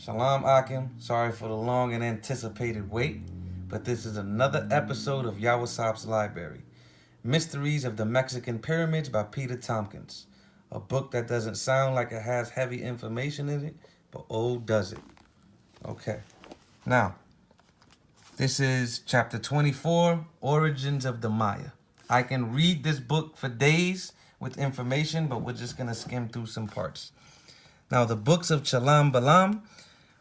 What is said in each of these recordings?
Shalom Akim, sorry for the long and anticipated wait, but this is another episode of Yawasop's Library, Mysteries of the Mexican Pyramids by Peter Tompkins, a book that doesn't sound like it has heavy information in it, but oh does it. Okay, now, this is chapter 24, Origins of the Maya. I can read this book for days with information, but we're just going to skim through some parts. Now, the books of Chalam Balam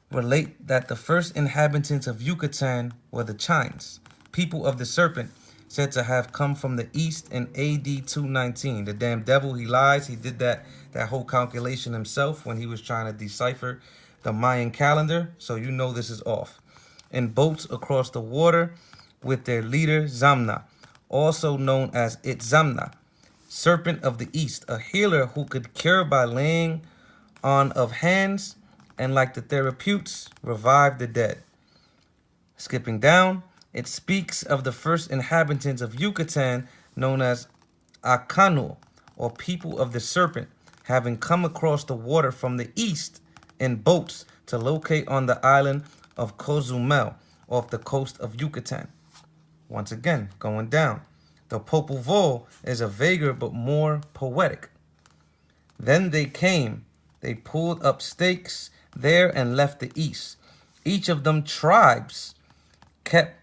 relate that the first inhabitants of Yucatan were the Chines, people of the serpent, said to have come from the east in AD 219. The damn devil, he lies. He did that whole calculation himself when he was trying to decipher the Mayan calendar, so you know this is off. In boats across the water with their leader Zamna, also known as Itzamna, serpent of the east, a healer who could cure by laying on of hands, and like the therapeutes, revive the dead. Skipping down, it speaks of the first inhabitants of Yucatan, known as Acanu, or people of the serpent, having come across the water from the east in boats to locate on the island of Cozumel, off the coast of Yucatan. Once again, going down, the Popol Vuh is a vaguer but more poetic. Then they came, they pulled up stakes there and left the east. Each of them tribes kept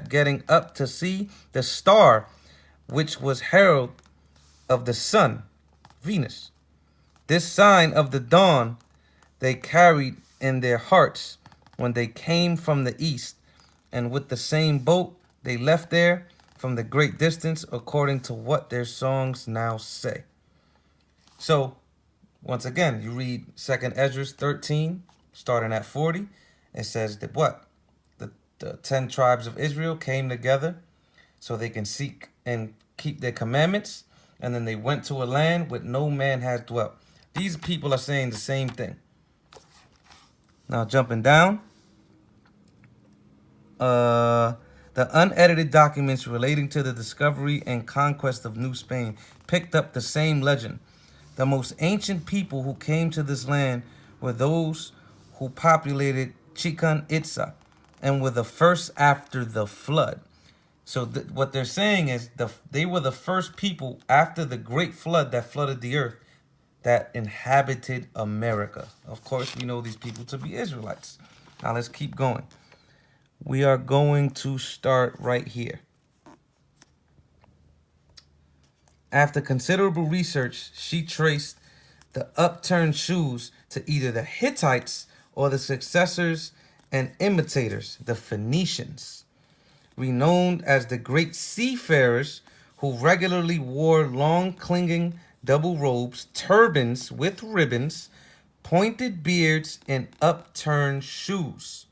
getting up to see the star, which was herald of the sun, Venus. This sign of the dawn they carried in their hearts when they came from the east, and with the same boat they left there from the great distance, according to what their songs now say. So, once again, you read 2nd Esdras 13, starting at 40. It says that what? The 10 tribes of Israel came together so they can seek and keep their commandments. And then they went to a land where no man has dwelt. These people are saying the same thing. Now, jumping down. The unedited documents relating to the discovery and conquest of New Spain picked up the same legend. The most ancient people who came to this land were those who populated Chichen Itza and were the first after the flood. So what they're saying is they were the first people after the great flood that flooded the earth that inhabited America. Of course, we know these people to be Israelites. Now let's keep going. We are going to start right here. After considerable research, she traced the upturned shoes to either the Hittites or the successors and imitators, the Phoenicians, renowned as the great seafarers who regularly wore long clinging double robes, turbans with ribbons, pointed beards, and upturned shoes.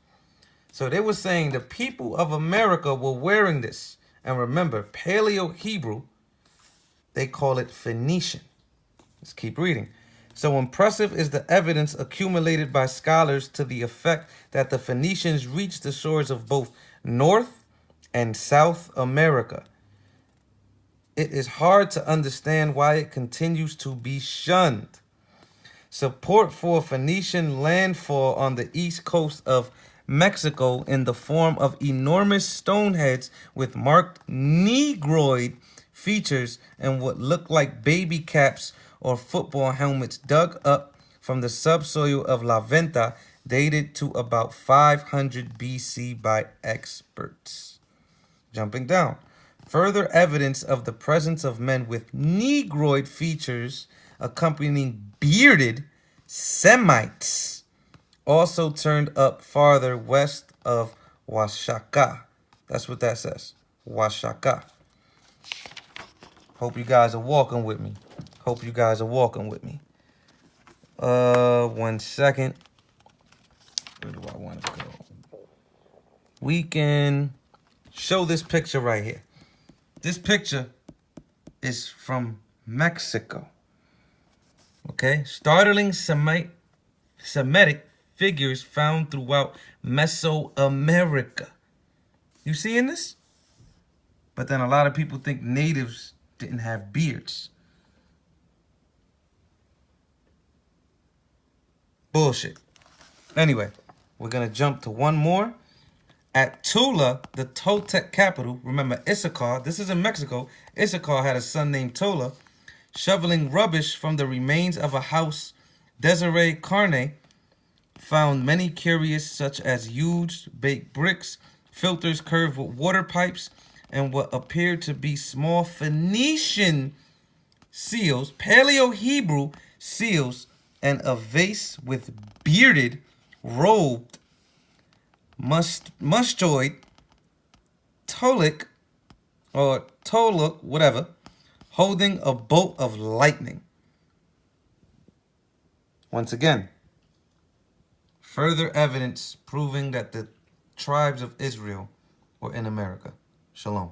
So they were saying the people of America were wearing this. And remember, Paleo-Hebrew, they call it Phoenician. Let's keep reading. So impressive is the evidence accumulated by scholars to the effect that the Phoenicians reached the shores of both North and South America. It is hard to understand why it continues to be shunned. Support for Phoenician landfall on the east coast of Mexico in the form of enormous stone heads with marked Negroid features and what looked like baby caps or football helmets dug up from the subsoil of La Venta, dated to about 500 BC by experts. Jumping down. Further evidence of the presence of men with Negroid features accompanying bearded Semites also turned up farther west of Oaxaca. That's what that says. Oaxaca. Hope you guys are walking with me. One second. Where do I want to go? We can show this picture right here. This picture is from Mexico. Okay? Startling Semitic figures found throughout Mesoamerica. You seeing this? But then a lot of people think natives didn't have beards. Bullshit. Anyway, we're going to jump to one more. At Tula, the Toltec capital, remember Issachar, this is in Mexico. Issachar had a son named Tola, shoveling rubbish from the remains of a house. Desiree Carne found many curious, such as huge baked bricks, filters curved with water pipes, and what appeared to be small Phoenician seals, Paleo-Hebrew seals, and a vase with bearded, robed, mustoid, Tolic, or Toluk, whatever, holding a bolt of lightning. Once again, further evidence proving that the tribes of Israel were in America. Shalom.